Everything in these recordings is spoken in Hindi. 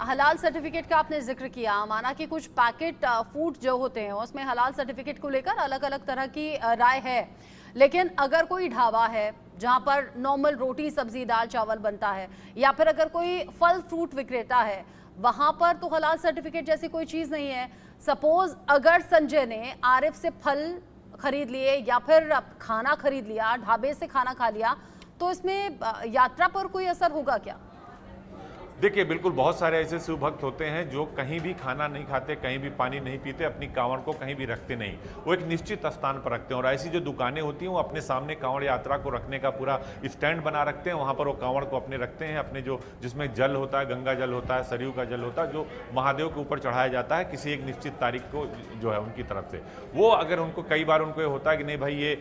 हलाल सर्टिफिकेट का आपने जिक्र किया, माना कि कुछ पैकेट फूड जो होते हैं उसमें हलाल सर्टिफिकेट को लेकर अलग अलग तरह की राय है, लेकिन अगर कोई ढाबा है जहां पर नॉर्मल रोटी सब्जी दाल चावल बनता है, या फिर अगर कोई फल फ्रूट विक्रेता है, वहां पर तो हलाल सर्टिफिकेट जैसी कोई चीज नहीं है। सपोज अगर संजय ने आरिफ से फल खरीद लिए या फिर खाना खरीद लिया, ढाबे से खाना खा लिया, तो इसमें यात्रा पर कोई असर होगा क्या? देखिए, बिल्कुल बहुत सारे ऐसे शिव भक्त होते हैं जो कहीं भी खाना नहीं खाते, कहीं भी पानी नहीं पीते, अपनी कांवड़ को कहीं भी रखते नहीं, वो एक निश्चित स्थान पर रखते हैं। और ऐसी जो दुकानें होती हैं वो अपने सामने कांवड़ यात्रा को रखने का पूरा स्टैंड बना रखते हैं, वहाँ पर वो कांवड़ को अपने रखते हैं, अपने जो जिसमें जल होता है, गंगा जल होता है, सरयू का जल होता है, जो महादेव के ऊपर चढ़ाया जाता है किसी एक निश्चित तारीख को जो है उनकी तरफ से। वो अगर उनको कई बार उनको ये होता है कि नहीं भाई ये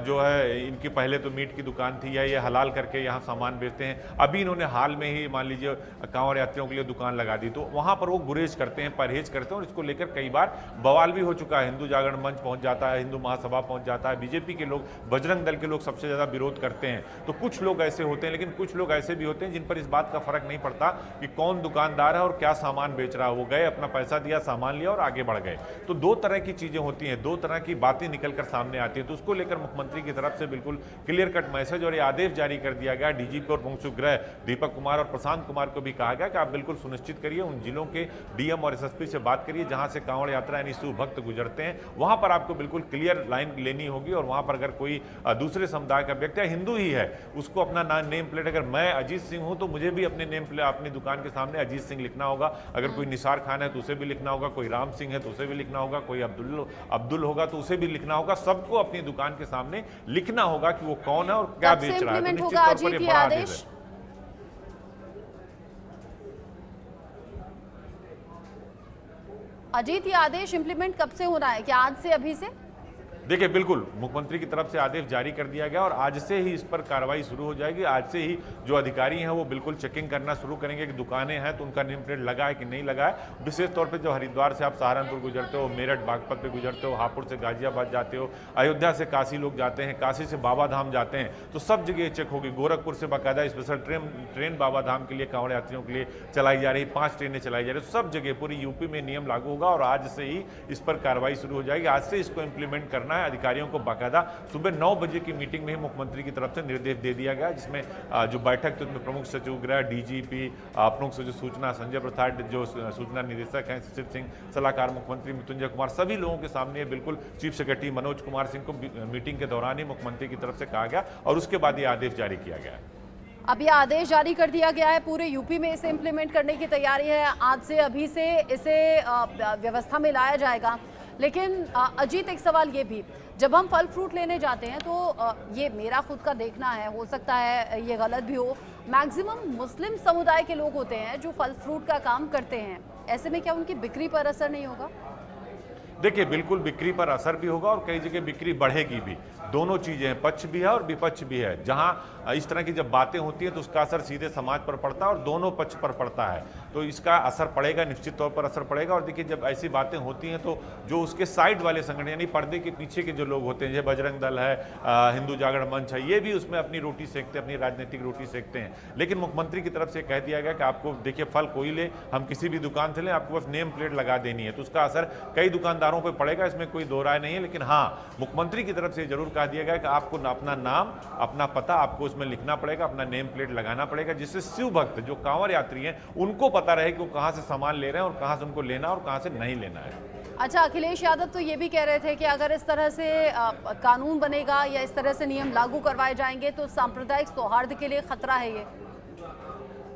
जो है इनकी पहले तो मीट की दुकान थी या ये हलाल करके यहाँ सामान बेचते हैं, अभी इन्होंने हाल में ही मान लीजिए कांवड़ यात्रियों के लिए दुकान लगा दी, तो वहां पर वो गुरेज करते हैं, परहेज करते हैं। और इसको लेकर कई बार बवाल भी हो चुका है। हिंदू जागरण मंच पहुंच जाता है, हिंदू महासभा पहुंच जाता है, बीजेपी के लोग, बजरंग दल के लोग सबसे ज्यादा विरोध करते हैं। तो कुछ लोग ऐसे होते हैं, लेकिन कुछ लोग ऐसे भी होते हैं जिन पर इस बात का फर्क नहीं पड़ता कि कौन दुकानदार है और क्या सामान बेच रहा है। वो गए, अपना पैसा दिया, सामान लिया और आगे बढ़ गए। तो दो तरह की चीजें होती हैं, दो तरह की बातें निकलकर सामने आती हैं। तो उसको लेकर मुख्यमंत्री की तरफ से बिल्कुल क्लियर कट मैसेज और ये आदेश जारी कर दिया गया। डीजीपी और प्रमुख गृह दीपक कुमार और प्रशांत कुमार को भी कहा गया कि आप बिल्कुल सुनिश्चित करिए, उन जिलों के डीएम और एसएसपी से बात करिए जहां से कांवड़ यात्रा यानी शिव भक्त गुजरते हैं, वहां पर आपको बिल्कुल क्लियर लाइन लेनी होगी। और वहां पर अगर कोई दूसरे समुदाय का व्यक्ति या हिंदू ही है, उसको अपना नेम प्लेट, अगर मैं अजीत सिंह हूं तो मुझे भी अपने नेम प्लेट अपनी दुकान के सामने अजीत सिंह लिखना होगा। अगर कोई निसार खान है तो उसे भी लिखना होगा, कोई राम सिंह है तो उसे भी लिखना होगा, कोई अब्दुल होगा तो उसे भी लिखना होगा। सबको अपनी दुकान के सामने लिखना होगा कि वो कौन है और क्या बेच रहा है। तो निश्चित तौर पर ये बड़ा आदेश है। अजीत, ये आदेश इंप्लीमेंट कब से होना है? क्या आज से, अभी से? देखिए, बिल्कुल मुख्यमंत्री की तरफ से आदेश जारी कर दिया गया और आज से ही इस पर कार्रवाई शुरू हो जाएगी। आज से ही जो अधिकारी हैं वो बिल्कुल चेकिंग करना शुरू करेंगे कि दुकानें हैं तो उनका नेम प्लेट लगा है कि नहीं लगा है। विशेष तौर पे जो हरिद्वार से आप सहारनपुर गुजरते हो, मेरठ बागपत पे गुजरते हो, हापुड़ से गाजियाबाद जाते हो, अयोध्या से काशी लोग जाते हैं, काशी से बाबा धाम जाते हैं, तो सब जगह चेक होगी। गोरखपुर से बाकायदा स्पेशल ट्रेन बाबा धाम के लिए कांवड़ यात्रियों के लिए चलाई जा रही, 5 ट्रेनें चलाई जा रही, सब जगह पूरी यूपी में नियम लागू होगा और आज से ही इस पर कार्रवाई शुरू हो जाएगी। आज से इसको इंप्लीमेंट करना। अधिकारियों को बाकायदा सुबह 9 बजे की मीटिंग में ही मुख्यमंत्री की तरफ से निर्देश दे दिया गया, जिसमें जो बैठक थी उसमें प्रमुख सचिव गृह, डीजीपी, प्रमुख सचिव सूचना संजय प्रसाद, जो सूचना निदेशक हैं शिशिर सिंह, सलाहकार मुख्यमंत्री मृत्युंजय कुमार, सभी लोगों के सामने बिल्कुल चीफ सेक्रेटरी मनोज कुमार सिंह को मीटिंग के दौरान ही मुख्यमंत्री की तरफ से कहा गया और उसके बाद ये आदेश जारी किया गया है। अब ये आदेश जारी कर दिया गया है, पूरे यूपी में इसे इंप्लीमेंट करने की तैयारी है। आज से, अभी से इसे व्यवस्था में लाया जाएगा। लेकिन अजीत, एक सवाल ये भी, जब हम फल फ्रूट लेने जाते हैं तो ये मेरा खुद का देखना है, हो सकता है ये गलत भी हो, मैक्सिमम मुस्लिम समुदाय के लोग होते हैं जो फल फ्रूट का काम करते हैं। ऐसे में क्या उनकी बिक्री पर असर नहीं होगा? देखिए, बिल्कुल बिक्री पर असर भी होगा और कई जगह बिक्री बढ़ेगी भी। दोनों चीजें हैं, पक्ष भी है और विपक्ष भी है। जहां इस तरह की जब बातें होती हैं तो उसका असर सीधे समाज पर पड़ता है और दोनों पक्ष पर पड़ता है, तो इसका असर पड़ेगा, निश्चित तौर पर असर पड़ेगा। और देखिए, जब ऐसी बातें होती हैं तो जो उसके साइड वाले संगठन यानी पर्दे के पीछे के जो लोग होते हैं, जैसे बजरंग दल है, हिंदू जागरण मंच है, ये भी उसमें अपनी रोटी सेकते हैं, अपनी राजनीतिक रोटी सेकते हैं। लेकिन मुख्यमंत्री की तरफ से कह दिया गया कि आपको देखिए, फल कोई ले, हम किसी भी दुकान से लें, आपको बस नेम प्लेट लगा देनी है, तो उसका असर कई दुकानदारों पर पड़ेगा, इसमें कोई दो राय नहीं है। लेकिन हाँ, मुख्यमंत्री की तरफ से जरूर कह दिया गया कि आपको अपना नाम, अपना पता आपको उसमें लिखना पड़ेगा, अपना नेम प्लेट लगाना पड़ेगा, जिससे शिव भक्त जो कांवड़ यात्री हैं उनको पता रहे कि वो कहां से सामान ले रहे हैं और कहां से उनको लेना और कहां से नहीं लेना है। अच्छा, अखिलेश यादव तो ये भी कह रहे थे कि अगर इस तरह से कानून बनेगा या इस तरह से नियम लागू करवाए जाएंगे तो सांप्रदायिक सौहार्द के लिए खतरा है ये।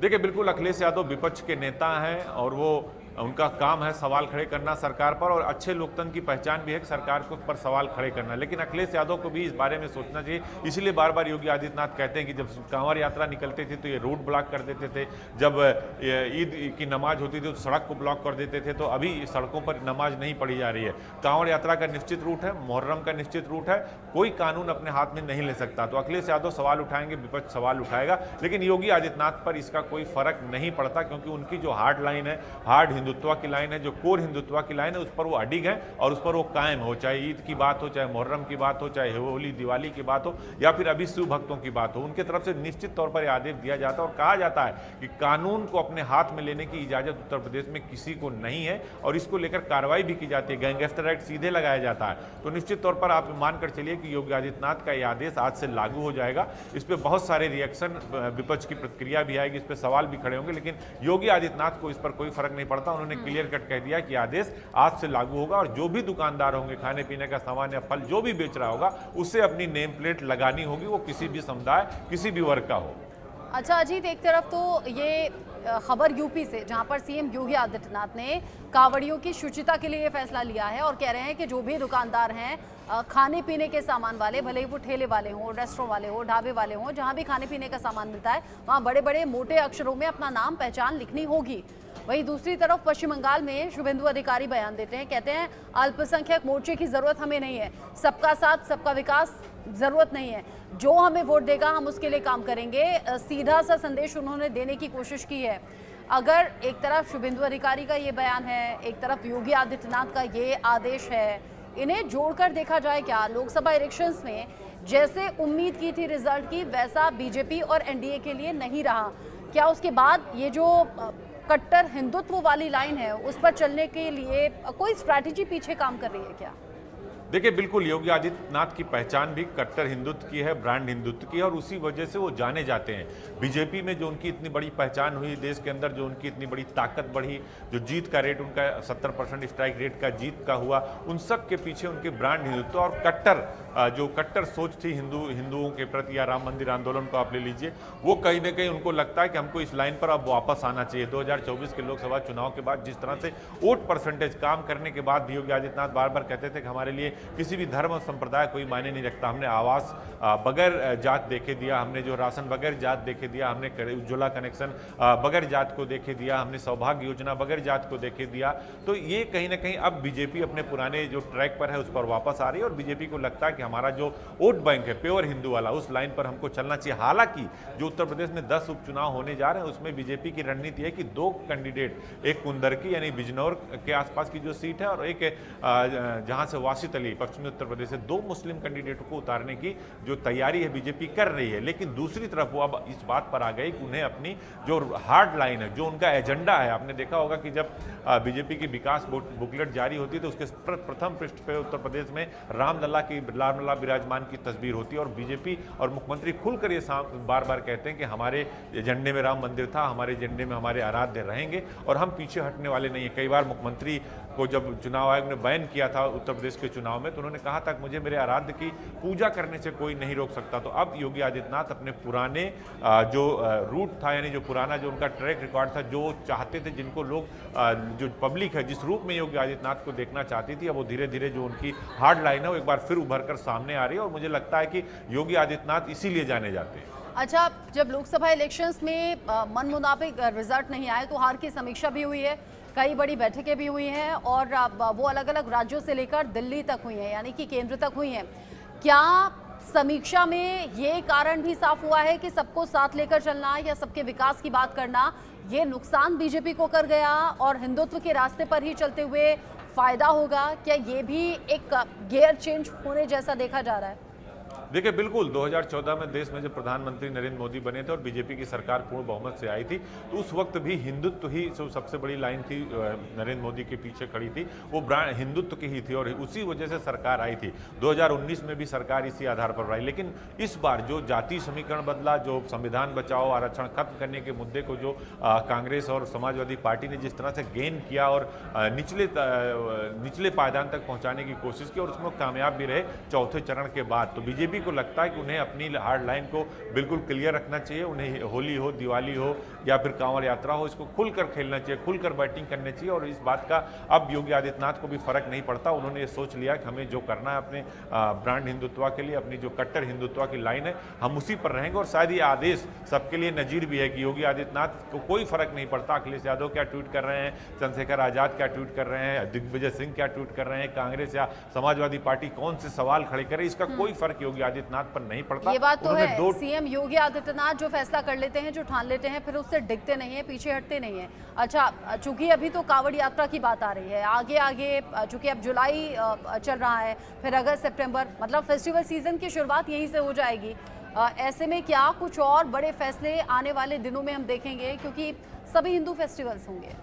देखिए, बिल्कुल अखिलेश यादव विपक्ष के नेता हैं और वो उनका काम है सवाल खड़े करना सरकार पर, और अच्छे लोकतंत्र की पहचान भी है कि सरकार को पर सवाल खड़े करना। लेकिन अखिलेश यादव को भी इस बारे में सोचना चाहिए। इसलिए बार बार योगी आदित्यनाथ कहते हैं कि जब कांवड़ यात्रा निकलते थे तो ये रोड ब्लॉक कर देते थे, जब ईद की नमाज होती थी तो सड़क को ब्लॉक कर देते थे, तो अभी सड़कों पर नमाज नहीं पढ़ी जा रही है। कांवड़ यात्रा का निश्चित रूट है, मुहर्रम का निश्चित रूट है, कोई कानून अपने हाथ में नहीं ले सकता। तो अखिलेश यादव सवाल उठाएंगे, विपक्ष सवाल उठाएगा, लेकिन योगी आदित्यनाथ पर इसका कोई फर्क नहीं पड़ता, क्योंकि उनकी जो हार्ड लाइन है, हार्ड हिंदुत्व की लाइन है, जो कोर हिंदुत्व की लाइन है, उस पर वो अडिग है और उस पर वो कायम हो। चाहे ईद की बात हो, चाहे मुहर्रम की बात हो, चाहे होली दिवाली की बात हो, या फिर अभी शिव भक्तों की बात हो, उनके तरफ से निश्चित तौर पर आदेश दिया जाता है और कहा जाता है कि कानून को अपने हाथ में लेने की इजाजत उत्तर प्रदेश में किसी को नहीं है और इसको लेकर कार्रवाई भी की जाती है। गैंगस्टर एक्ट सीधे लगाया जाता है। तो निश्चित तौर पर आप मानकर चलिए कि योगी आदित्यनाथ का यह आदेश आज से लागू हो जाएगा। इस पर बहुत सारे रिएक्शन, विपक्ष की प्रतिक्रिया भी आएगी, इस पर सवाल भी खड़े होंगे, लेकिन योगी आदित्यनाथ को इस पर कोई फर्क नहीं पड़ता। उन्होंने क्लियर कट कह दिया कि आदेश आज से लागू होगा और जो भी दुकानदार होंगे, खाने पीने का सामान या फल जो भी बेच रहा होगा, उसे अपनी नेम प्लेट लगानी होगी, वो किसी भी समुदाय, किसी भी वर्ग का हो। अच्छा अजीत, एक तरफ तो ये खबर यूपी से, जहां पर सीएम योगी आदित्यनाथ ने कांवड़ियों की शुचिता के लिए फैसला लिया है और कह रहे हैं कि जो भी दुकानदार हैं खाने पीने के सामान वाले, भले ही वो ठेले वाले हों, रेस्टोरेंट वाले हों, ढाबे वाले हों, जहां भी खाने पीने का सामान मिलता है वहां बड़े बड़े मोटे अक्षरों में अपना नाम पहचान लिखनी होगी। वहीं दूसरी तरफ पश्चिम बंगाल में शुभेंदु अधिकारी बयान देते हैं, कहते हैं अल्पसंख्यक मोर्चे की जरूरत हमें नहीं है, सबका साथ सबका विकास जरूरत नहीं है, जो हमें वोट देगा हम उसके लिए काम करेंगे। सीधा सा संदेश उन्होंने देने की कोशिश की है। अगर एक तरफ शुभेंदु अधिकारी का ये बयान है, एक तरफ योगी आदित्यनाथ का ये आदेश है, इन्हें जोड़कर देखा जाए क्या लोकसभा इलेक्शंस में जैसे उम्मीद की थी रिजल्ट की, वैसा बीजेपी और एनडीए के लिए नहीं रहा? क्या उसके बाद ये जो कट्टर हिंदुत्व वाली लाइन है उस पर चलने के लिए कोई स्ट्रैटेजी पीछे काम कर रही है क्या? देखिए, बिल्कुल योगी आदित्यनाथ की पहचान भी कट्टर हिंदुत्व की है, ब्रांड हिंदुत्व की है और उसी वजह से वो जाने जाते हैं। बीजेपी में जो उनकी इतनी बड़ी पहचान हुई, देश के अंदर जो उनकी इतनी बड़ी ताकत बढ़ी, जो जीत का रेट उनका 70% स्ट्राइक रेट का जीत का हुआ, उन सब के पीछे उनके ब्रांड हिंदुत्व और जो कट्टर सोच थी हिंदुओं के प्रति या राम मंदिर आंदोलन को आप ले लीजिए, वो कहीं ना कहीं उनको लगता है कि हमको इस लाइन पर अब वापस आना चाहिए। 2024 के लोकसभा चुनाव के बाद जिस तरह से वोट परसेंटेज काम करने के बाद भी योगी आदित्यनाथ बार बार कहते थे कि हमारे लिए किसी भी धर्म और संप्रदाय कोई मायने नहीं रखता, हमने आवास बगैर जात देखे दिया, हमने जो राशन बगैर जात देखे दिया, हमने उज्ज्वला कनेक्शन बगैर जात को देखे दिया, हमने सौभाग्य योजना बगैर जात को देखे दिया। तो ये कहीं ना कहीं अब बीजेपी अपने पुराने जो ट्रैक पर है उस पर वापस आ रही है और बीजेपी को लगता है कि हमारा जो वोट बैंक है प्योर हिंदू वाला, उस लाइन पर हमको चलना चाहिए। हालांकि जो उत्तर प्रदेश में 10 उपचुनाव होने जा रहे हैं उसमें बीजेपी की रणनीति है कि 2 कैंडिडेट, एक कुंदरकी यानी बिजनौर के आसपास की जो सीट है और एक जहां से वासित अली पश्चिमी उत्तर प्रदेश से, 2 मुस्लिम कैंडिडेटों को उतारने की जो तैयारी है बीजेपी कर रही है। लेकिन दूसरी तरफ वो अब इस बात पर आ गई कि उन्हें अपनी जो हार्ड लाइन है, जो उनका एजेंडा है, आपने देखा होगा कि जब बीजेपी की विकास बुकलेट जारी होती है तो उसके प्रथम पृष्ठ पे उत्तर प्रदेश में रामलला विराजमान की तस्वीर होती है और बीजेपी और मुख्यमंत्री खुलकर ये बार बार कहते हैं कि हमारे एजेंडे में राम मंदिर था, हमारे एजेंडे में हमारे आराध्य रहेंगे और हम पीछे हटने वाले नहीं है। कई बार मुख्यमंत्री को जब चुनाव आयोग ने बैन किया था उत्तर प्रदेश के चुनाव में तो उन्होंने कहा था कि मुझे मेरे आराध्य की पूजा करने से कोई नहीं रोक सकता। तो अब योगी आदित्यनाथ अपने पुराने जो रूट था, यानी जो पुराना जो उनका ट्रैक रिकॉर्ड था, जो चाहते थे, जिनको लोग जो पब्लिक है जिस रूप में योगी आदित्यनाथ को देखना चाहती थी, अब वो धीरे धीरे जो उनकी हार्ड लाइन है वो एक बार फिर उभर कर सामने आ रही है और मुझे लगता है कि योगी आदित्यनाथ इसीलिए जाने जाते हैं। अच्छा, जब लोकसभा इलेक्शंस में मन मुताबिक रिजल्ट नहीं आए तो हार की समीक्षा भी हुई है, कई बड़ी बैठकें भी हुई हैं और वो अलग अलग राज्यों से लेकर दिल्ली तक हुई हैं, यानी कि केंद्र तक हुई हैं। क्या समीक्षा में ये कारण भी साफ हुआ है कि सबको साथ लेकर चलना या सबके विकास की बात करना ये नुकसान बीजेपी को कर गया और हिंदुत्व के रास्ते पर ही चलते हुए फायदा होगा? क्या ये भी एक गियर चेंज होने जैसा देखा जा रहा है? देखिए, बिल्कुल 2014 में देश में जब प्रधानमंत्री नरेंद्र मोदी बने थे और बीजेपी की सरकार पूर्ण बहुमत से आई थी तो उस वक्त भी हिंदुत्व ही सबसे बड़ी लाइन थी, नरेंद्र मोदी के पीछे खड़ी थी, वो ब्रांड हिंदुत्व की ही थी और उसी वजह से सरकार आई थी। 2019 में भी सरकार इसी आधार पर रही। लेकिन इस बार जो जाति समीकरण बदला, जो संविधान बचाओ आरक्षण खत्म करने के मुद्दे को जो कांग्रेस और समाजवादी पार्टी ने जिस तरह से गेन किया और निचले पायदान तक पहुंचाने की कोशिश की और उसमें कामयाब भी रहे चौथे चरण के बाद, तो बीजेपी को लगता है कि उन्हें अपनी हार्ड लाइन को बिल्कुल क्लियर रखना चाहिए। उन्हें होली हो, दिवाली हो या फिर कांवड़ यात्रा हो, इसको खुलकर खेलना चाहिए, खुलकर बैटिंग करनी चाहिए और इस बात का अब योगी आदित्यनाथ को भी फर्क नहीं पड़ता। उन्होंने ये सोच लिया कि हमें जो करना है अपने ब्रांड हिंदुत्व के लिए, अपनी जो कट्टर हिंदुत्व की लाइन है, हम उसी पर रहेंगे और शायद ये आदेश सबके लिए नजीर भी है कि योगी आदित्यनाथ को कोई फर्क नहीं पड़ता अखिलेश यादव क्या ट्वीट कर रहे हैं, चंद्रशेखर आजाद क्या ट्वीट कर रहे हैं, दिग्विजय सिंह क्या ट्वीट कर रहे हैं, कांग्रेस या समाजवादी पार्टी कौन से सवाल खड़े करे, इसका कोई फर्क योगी आदित्यनाथ पर नहीं पड़ता। ये बात तो उन्होंने है, सीएम योगी आदित्यनाथ जो फैसला कर लेते हैं, जो ठान लेते हैं, फिर उससे डिगते नहीं है, पीछे हटते नहीं है। अच्छा, चूंकि अभी तो कांवड़ यात्रा की बात आ रही है, आगे आगे चूंकि अब जुलाई चल रहा है, फिर अगस्त सितंबर, मतलब फेस्टिवल सीजन की शुरुआत यहीं से हो जाएगी। ऐसे में क्या कुछ और बड़े फैसले आने वाले दिनों में हम देखेंगे, क्योंकि सभी हिंदू फेस्टिवल्स होंगे?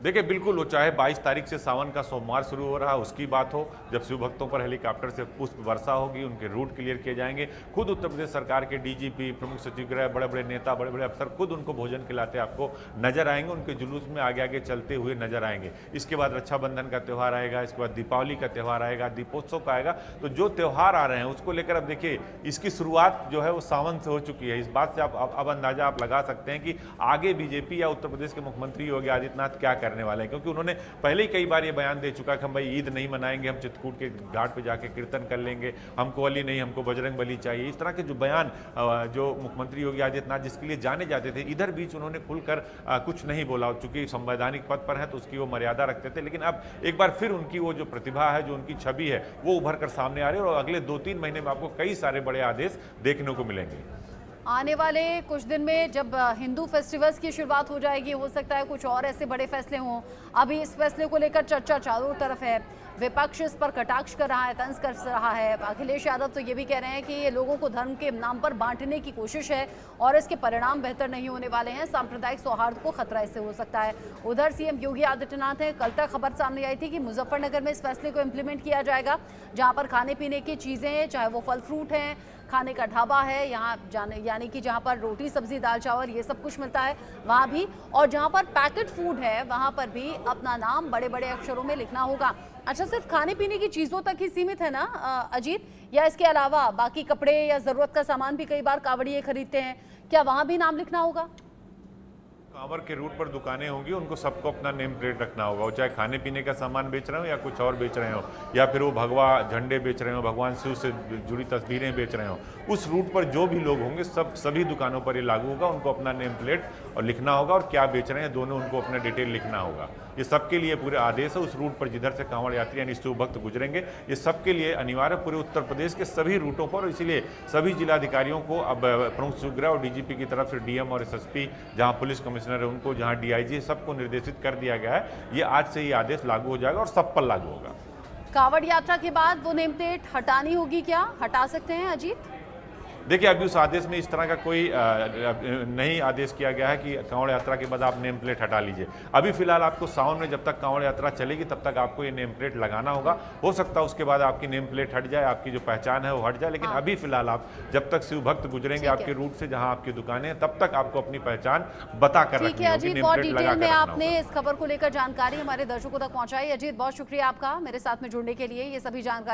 देखिए बिल्कुल, वो चाहे 22 तारीख से सावन का सोमवार शुरू हो रहा उसकी बात हो, जब शिव भक्तों पर हेलीकॉप्टर से पुष्प वर्षा होगी, उनके रूट क्लियर किए जाएंगे। खुद उत्तर प्रदेश सरकार के डीजीपी, प्रमुख सचिव गृह, बड़े बड़े नेता, बड़े बड़े अफसर खुद उनको भोजन खिलाते आपको नजर आएंगे, उनके जुलूस में आगे आगे चलते हुए नजर आएंगे। इसके बाद रक्षाबंधन का त्यौहार आएगा, इसके बाद दीपावली का त्यौहार आएगा, दीपोत्सव का आएगा। तो जो त्यौहार आ रहे हैं उसको लेकर अब देखिए, इसकी शुरुआत जो है वो सावन से हो चुकी है। इस बात से अब अंदाजा आप लगा सकते हैं कि आगे बीजेपी या उत्तर प्रदेश के मुख्यमंत्री योगी आदित्यनाथ क्या करने वाले हैं, क्योंकि उन्होंने पहले ही कई बार ये बयान दे चुका कि हम भाई ईद नहीं मनाएंगे, हम चित्रकूट के घाट पे जाके कीर्तन कर लेंगे, हमको अली नहीं, हमको बजरंग बली चाहिए। इस तरह के जो बयान जो मुख्यमंत्री योगी आदित्यनाथ जिसके लिए जाने जाते थे, इधर बीच उन्होंने खुलकर कुछ नहीं बोला, चूंकि संवैधानिक पद पर है तो उसकी वो मर्यादा रखते थे। लेकिन अब एक बार फिर उनकी वो जो प्रतिभा है, जो उनकी छवि है, वो उभर कर सामने आ रही है और अगले 2-3 महीने में आपको कई सारे बड़े आदेश देखने को मिलेंगे। आने वाले कुछ दिन में जब हिंदू फेस्टिवल्स की शुरुआत हो जाएगी, हो सकता है कुछ और ऐसे बड़े फैसले हों। अभी इस फैसले को लेकर चर्चा चारों तरफ है, विपक्ष इस पर कटाक्ष कर रहा है, तंज कर रहा है। अखिलेश यादव तो ये भी कह रहे हैं कि ये लोगों को धर्म के नाम पर बांटने की कोशिश है और इसके परिणाम बेहतर नहीं होने वाले हैं, सांप्रदायिक सौहार्द को खतरा इससे हो सकता है। उधर सीएम योगी आदित्यनाथ है, कल तक खबर सामने आई थी कि मुजफ्फरनगर में इस फैसले को इम्प्लीमेंट किया जाएगा, जहां पर खाने पीने की चीजें, चाहे वो फल फ्रूट हैं, खाने का ढाबा है, यहाँ जाने यानी कि जहाँ पर रोटी सब्जी दाल चावल ये सब कुछ मिलता है वहाँ भी, और जहाँ पर पैकेट फूड है वहाँ पर भी अपना नाम बड़े बड़े अक्षरों में लिखना होगा। अच्छा, सिर्फ खाने पीने की चीज़ों तक ही सीमित है ना अजीत, या इसके अलावा बाकी कपड़े या ज़रूरत का सामान भी कई बार कांवड़िए खरीदते हैं, क्या वहाँ भी नाम लिखना होगा? कांवर के रूट पर दुकानें होंगी, उनको सबको अपना नेम प्लेट रखना होगा, वो चाहे खाने पीने का सामान बेच रहे हो या कुछ और बेच रहे हो, या फिर वो भगवा झंडे बेच रहे हो, भगवान शिव से जुड़ी तस्वीरें बेच रहे हो, उस रूट पर जो भी लोग होंगे सभी दुकानों पर ये लागू होगा। उनको अपना नेम प्लेट और लिखना होगा और क्या बेच रहे हैं दोनों, उनको अपना डिटेल लिखना होगा। ये सबके लिए पूरे आदेश है। उस रूट पर जिधर से कांवड़ यात्री यानी शिव भक्त गुजरेंगे, ये सबके लिए अनिवार्य पूरे उत्तर प्रदेश के सभी रूटों पर। इसीलिए सभी जिलाधिकारियों को अब प्रमुख सचिव गृह और डीजीपी की तरफ से डीएम और एसएसपी, जहां पुलिस कमिश्नर है उनको, जहां डीआईजी, सबको निर्देशित कर दिया गया है। ये आज से ये आदेश लागू हो जाएगा और सब पर लागू होगा। कांवड़ यात्रा के बाद वो नेम प्लेट हटानी होगी, क्या हटा सकते हैं अजीत? देखिए, अभी उस आदेश में इस तरह का कोई नहीं आदेश किया गया है कि कांवड़ यात्रा के बाद आप नेम प्लेट हटा लीजिए। अभी फिलहाल आपको सावन में जब तक कांवड़ यात्रा चलेगी तब तक आपको ये नेम प्लेट लगाना होगा। हो सकता है उसके बाद आपकी नेम प्लेट हट जाए, आपकी जो पहचान है वो हट जाए, लेकिन अभी फिलहाल आप जब तक शिव भक्त गुजरेंगे आपके रूट से जहां आपकी दुकानें हैं, तब तक आपको अपनी पहचान बता कर रखनी होगी। अजीत, बहुत डिटेल में आपने इस खबर को लेकर जानकारी हमारे दर्शकों तक पहुंचाई। अजीत, बहुत शुक्रिया आपका मेरे साथ में जुड़ने के लिए। ये सभी जानकारी